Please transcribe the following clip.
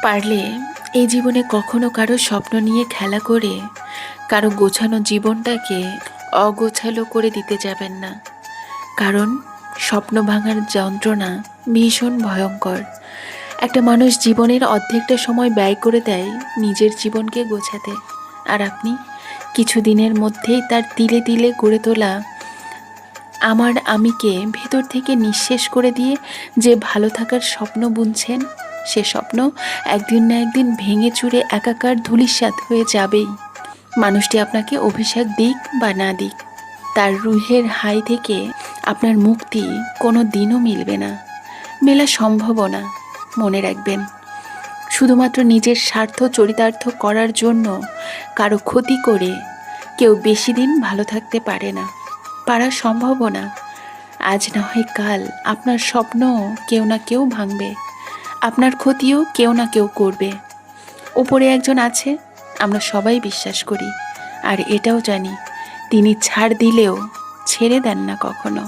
পারলে এই জীবনে কখনো কারো স্বপ্ন নিয়ে খেলা করে কারো গোছানো জীবনটাকে অগোছালো করে দিতে যাবেন না। কারণ স্বপ্ন ভাঙার যন্ত্রণা ভীষণ ভয়ঙ্কর। একটা মানুষ জীবনের অর্ধেকটা সময় ব্যয় করে দেয় নিজের জীবনকে গোছাতে, আর আপনি কিছু দিনের মধ্যেই তার তিলে তিলে গড়ে তোলা আমার আমিকে ভেতর থেকে নিঃশেষ করে দিয়ে যে ভালো থাকার স্বপ্ন বুনছেন, সে স্বপ্ন একদিন না একদিন ভেঙে চুরে একাকার ধূলিসাৎ হয়ে যাবেই। মানুষটি আপনাকে অভিশাপ দিক বা না দিক, তার রুহের হাই থেকে আপনার মুক্তি কোনো দিনও মিলবে না, মেলা সম্ভবও না। মনে রাখবেন, শুধুমাত্র নিজের স্বার্থ চরিতার্থ করার জন্য কারো ক্ষতি করে কেউ বেশি দিন ভালো থাকতে পারে না, পারা সম্ভবও না। আজ না হয় কাল আপনার স্বপ্ন কেউ না কেউ ভাঙবে, আপনার ক্ষতিও কেউ না কেউ করবে। উপরে একজন আছে, আমরা সবাই বিশ্বাস করি, আর এটাও জানি তিনি ছাড় দিলেও ছেড়ে দেন না কখনো।